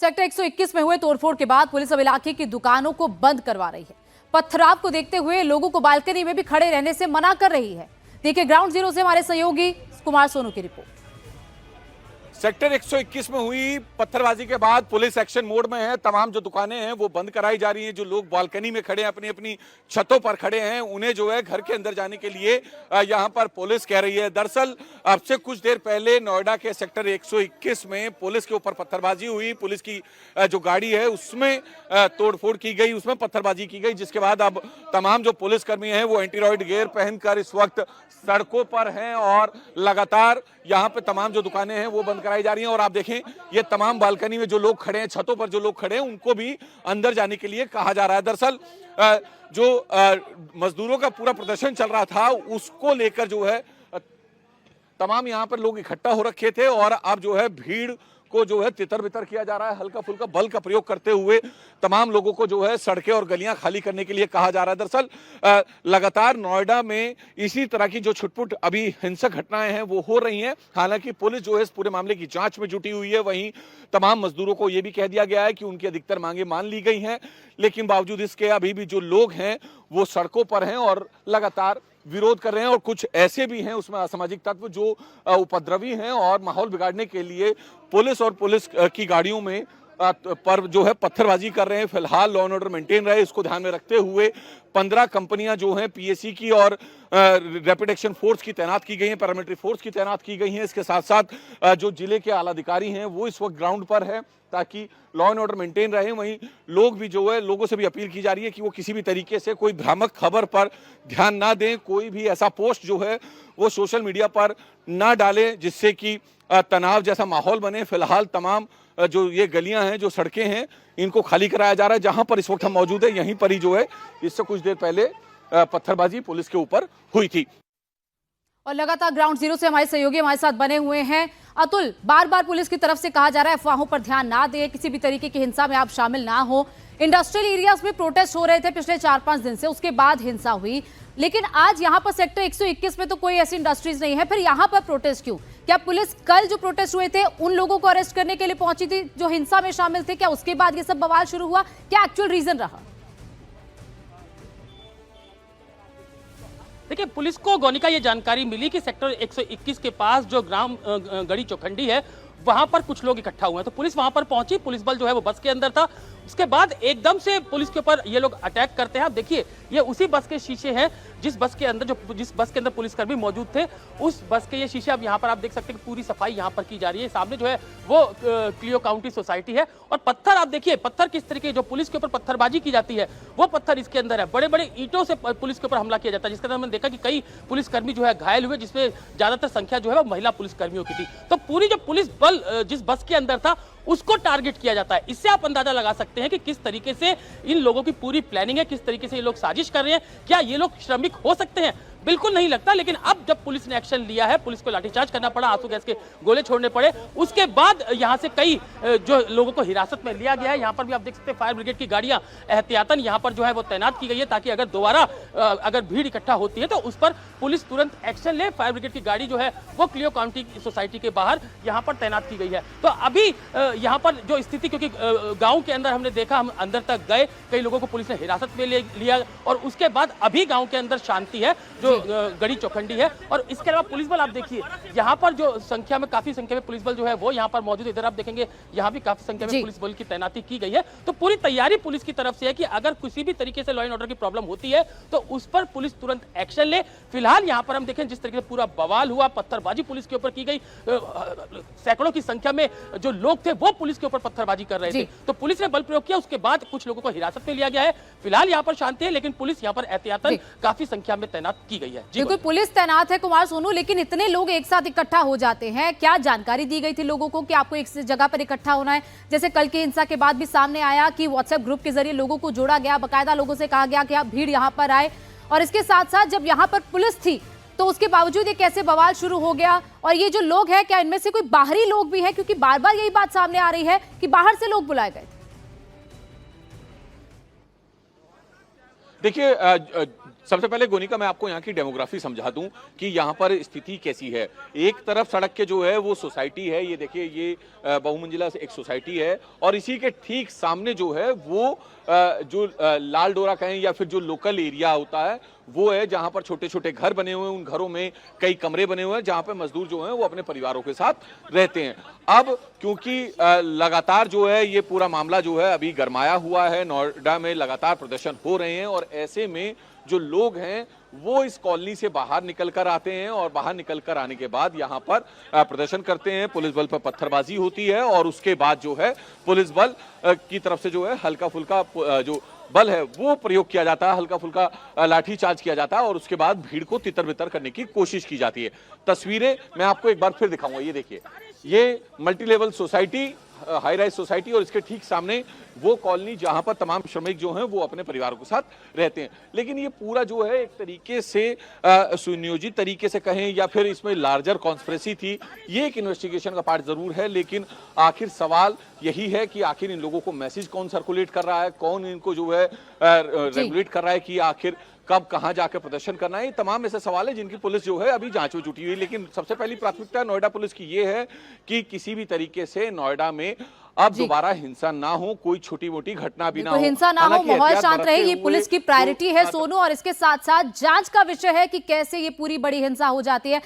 Sector 121 में हुए तोड़फोड़ के बाद पुलिस अब इलाके की दुकानों को बंद करवा रही है। पथराव को देखते हुए लोगों को बालकनी में भी खड़े रहने से मना कर रही है। देखिए ग्राउंड जीरो से हमारे सहयोगी कुमार सोनू की रिपोर्ट। सेक्टर 121 में हुई पत्थरबाजी के बाद पुलिस एक्शन मोड में है। तमाम जो दुकानें हैं वो बंद कराई जा रही हैं। जो लोग बालकनी में खड़े हैं, अपनी अपनी छतों पर खड़े हैं, उन्हें जो है घर के अंदर जाने के लिए यहां पर पुलिस कह रही है। दरअसल अब से कुछ देर पहले नोएडा के सेक्टर 121 में पुलिस के ऊपर पत्थरबाजी हुई। पुलिस की जो गाड़ी है उसमें तोड़फोड़ की गई, उसमें पत्थरबाजी की गई, जिसके बाद अब तमाम जो पुलिसकर्मी हैं वो एंटी रॉयड गियर पहनकर इस वक्त सड़कों पर हैं और लगातार यहाँ पे तमाम जो दुकानें हैं वो बंद कराई जा रही हैं। और आप देखें ये तमाम बालकनी में जो लोग खड़े हैं, छतों पर जो लोग खड़े हैं, उनको भी अंदर जाने के लिए कहा जा रहा है। दरअसल जो मजदूरों का पूरा प्रदर्शन चल रहा था उसको लेकर जो है तमाम यहाँ पर लोग इकट्ठा हो रखे थे और अब जो है भीड़ को जो है तितर बितर किया जा रहा है। हल्का फुल्का बल का प्रयोग करते हुए तमाम लोगों को जो है सड़कें और गलियां खाली करने के लिए कहा जा रहा है। दरअसल लगातार नोएडा में इसी तरह की जो छुटपुट अभी हिंसक घटनाएं हैं वो हो रही हैं। हालांकि पुलिस जो है इस पूरे मामले की जांच में जुटी हुई है। वहीं तमाम मजदूरों को यह भी कह दिया गया है कि उनकी अधिकतर मांगे मान ली गई हैं, लेकिन बावजूद इसके अभी भी जो लोग हैं वो सड़कों पर हैं और लगातार विरोध कर रहे हैं। और कुछ ऐसे भी हैं उसमें असामाजिक तत्व जो उपद्रवी हैं और माहौल बिगाड़ने के लिए पुलिस और पुलिस की गाड़ियों में पर जो है पत्थरबाजी कर रहे हैं। फिलहाल लॉ एंड ऑर्डर मेंटेन रहे, इसको ध्यान में रखते हुए 15 कंपनियां जो हैं पीएसी की और रैपिड एक्शन फोर्स की तैनात की गई हैं, पैरामिलिट्री फोर्स की तैनात की गई हैं। इसके साथ साथ जो जिले के आला अधिकारी हैं वो इस वक्त ग्राउंड पर है ताकि लॉ एंड ऑर्डर मेंटेन रहे। वहीं लोग भी जो है, लोगों से भी अपील की जा रही है कि वो किसी भी तरीके से कोई भ्रामक खबर पर ध्यान ना दें, कोई भी ऐसा पोस्ट जो है वो सोशल मीडिया पर ना डालें जिससे कि तनाव जैसा माहौल बने। फिलहाल तमाम जो ये गलियां हैं, जो सड़कें हैं, इनको खाली कराया जा रहा है। जहां पर इस वक्त हम मौजूद हैं यहीं पर ही जो है इससे कुछ देर पहले पत्थरबाजी पुलिस के ऊपर हुई थी। और लगातार ग्राउंड जीरो से हमारे सहयोगी हमारे साथ बने हुए हैं। अतुल, बार बार पुलिस की तरफ से कहा जा रहा है अफवाहों पर ध्यान ना दें, किसी भी तरीके की हिंसा में आप शामिल ना हो। इंडस्ट्रियल एरियाज में प्रोटेस्ट हो रहे थे पिछले 4-5 दिन से, उसके बाद हिंसा हुई, लेकिन आज यहाँ पर सेक्टर 121 में तो कोई ऐसी इंडस्ट्रीज नहीं है, फिर यहाँ पर प्रोटेस्ट क्यों? क्या पुलिस कल जो प्रोटेस्ट हुए थे उन लोगों को अरेस्ट करने के लिए पहुंची थी जो हिंसा में शामिल थे? क्या उसके बाद ये सब बवाल शुरू हुआ? क्या एक्चुअल रीजन रहा? देखिए, पुलिस को गोनिका ये जानकारी मिली कि सेक्टर 121 के पास जो ग्राम गड़ी चौखंडी है वहां पर कुछ लोग इकट्ठा हुए हैं, तो पुलिस वहां पर पहुंची। पुलिस बल जो है वो बस के अंदर था। उसके बाद एकदम से पुलिस के ऊपर ये लोग अटैक करते हैं। आप देखिए ये उसी बस के शीशे हैं जिस बस के अंदर पुलिसकर्मी मौजूद थे, उस बस के ये शीशे। अब यहाँ पर आप देख सकते हैं कि पूरी सफाई यहाँ पर की जा रही है। सामने जो है वो क्लियो काउंटी सोसाइटी है और पत्थर आप देखिए, पत्थर किस तरीके जो पुलिस के ऊपर पत्थरबाजी की जाती है वो पत्थर इसके अंदर है। बड़े बड़े ईंटों से पुलिस के ऊपर हमला किया जाता है, जिसके अंदर हमने देखा कि कई पुलिसकर्मी जो है घायल हुए, जिसमें ज्यादातर संख्या जो है वो महिला पुलिसकर्मियों की थी। तो पूरी जो पुलिस बल जिस बस के अंदर था उसको टारगेट किया जाता है। इससे आप अंदाजा लगा सकते हैं कि किस तरीके से इन लोगों की पूरी प्लानिंग है, किस तरीके से ये लोग साजिश कर रहे हैं। क्या ये लोग श्रमिक हो सकते हैं? बिल्कुल नहीं लगता। लेकिन अब जब पुलिस ने एक्शन लिया है, पुलिस को लाठीचार्ज करना पड़ा, आंसू गैस के गोले छोड़ने पड़े, उसके बाद यहां से कई जो लोगों को हिरासत में लिया गया है। यहां पर भी आप देख सकते हैं फायर ब्रिगेड की गाड़ियां एहतियातन यहां पर जो है वो तैनात की गई है ताकि अगर दोबारा अगर भीड़ इकट्ठा होती है तो उस पर पुलिस तुरंत एक्शन ले। फायर ब्रिगेड की गाड़ी जो है वो क्लियो काउंटी सोसाइटी के बाहर यहां पर तैनात की गई है। तो अभी यहां पर जो स्थिति, क्योंकि गांव के अंदर हमने देखा, हम अंदर तक गए, कई लोगों को पुलिस ने हिरासत में लिया और उसके बाद अभी गांव के अंदर शांति है, जो गड़ी चौखंडी है। और इसके अलावा पुलिस बल आप देखिए यहाँ पर जो संख्या में, काफी संख्या में पुलिस बल जो है वो यहाँ पर मौजूद है। इधर आप देखेंगे यहाँ भी काफी संख्या में पुलिस बल की तैनाती की गई है। तो पूरी तैयारी पुलिस की तरफ से है कि अगर किसी भी तरीके से लॉ एंड ऑर्डर की प्रॉब्लम होती है तो उस पर पुलिस तुरंत एक्शन ले। फिलहाल यहाँ पर हम देखें जिस तरीके से पूरा बवाल हुआ, पत्थरबाजी पुलिस के ऊपर की गई, सैकड़ों की संख्या में जो लोग थे वो पुलिस के ऊपर पत्थरबाजी कर रहे थे, तो पुलिस ने बल प्रयोग किया। उसके बाद कुछ लोगों को हिरासत में लिया गया है। फिलहाल यहाँ पर शांति है, लेकिन पुलिस यहाँ पर एहतियातन काफी संख्या में तैनात की गई है। बिल्कुल पुलिस तैनात है कुमार सोनू, लेकिन इतने लोग एक साथ इकट्ठा हो जाते हैं, क्या जानकारी दी गई थी लोगों को कि आपको एक जगह पर इकट्ठा होना है? जैसे कल की हिंसा के बाद भी सामने आया कि व्हाट्सएप ग्रुप के जरिए लोगों को जोड़ा गया, बाकायदा लोगों से कहा गया कि आप भीड़ यहाँ पर आए, और इसके साथ साथ जब यहाँ पर पुलिस थी तो उसके बावजूद ये कैसे बवाल शुरू हो गया? और ये जो लोग हैं, क्या इनमें से कोई बाहरी लोग भी हैं? क्योंकि बार बार यही बात सामने आ रही है कि बाहर से लोग बुलाए गए थे। देखिए सबसे पहले गोनिका मैं आपको यहाँ की डेमोग्राफी समझा दूं कि यहाँ पर स्थिति कैसी है। एक तरफ सड़क के जो है वो सोसाइटी है, ये देखिए ये बहुमंजिला एक सोसाइटी है और इसी के ठीक सामने जो है वो जो लाल डोरा कहें या फिर जो लोकल एरिया होता है वो है, जहां पर छोटे छोटे घर बने हुए हैं। उन घरों में कई कमरे बने हुए हैं जहां पे मजदूर जो हैं वो अपने परिवारों के साथ रहते हैं। अब क्योंकि लगातार जो है ये पूरा मामला जो है अभी गरमाया हुआ है, नोएडा में लगातार प्रदर्शन हो रहे हैं और ऐसे में जो लोग हैं वो इस कॉलोनी से बाहर निकल कर आते हैं और बाहर निकल कर आने के बाद यहाँ पर प्रदर्शन करते हैं। पुलिस बल पर पत्थरबाजी होती है और उसके बाद जो है पुलिस बल की तरफ से जो है हल्का फुल्का जो बल है वो प्रयोग किया जाता है, हल्का फुल्का लाठी चार्ज किया जाता है और उसके बाद भीड़ को तितर बितर करने की कोशिश की जाती है। तस्वीरें मैं आपको एक बार फिर दिखाऊंगा। ये देखिए, ये multi level society, high rise society और इसके ठीक सामने वो कॉलोनी जहां पर तमाम श्रमिक जो हैं वो अपने परिवारों के साथ रहते हैं। लेकिन ये पूरा जो है एक तरीके से सुनियोजित तरीके से कहें या फिर इसमें लार्जर कॉन्स्पिरेसी थी, ये एक इन्वेस्टिगेशन का पार्ट जरूर है। लेकिन आखिर सवाल यही है कि आखिर इन लोगों को मैसेज कौन सर्कुलेट कर रहा है, कौन इनको जो है रेगुलेट कर रहा है कि आखिर कब कहां जाकर प्रदर्शन करना है। ये तमाम ऐसे सवाल है जिनकी पुलिस जो है अभी जांच में जुटी हुई है। लेकिन सबसे पहली प्राथमिकता नोएडा पुलिस की ये है कि किसी भी तरीके से नोएडा में अब दोबारा हिंसा ना हो, कोई छोटी मोटी घटना भी ना हो, हिंसा ना हो, माहौल शांत रहे, ये पुलिस की प्रायोरिटी है सोनू। और इसके साथ साथ जांच का विषय है कि कैसे ये पूरी बड़ी हिंसा हो जाती है।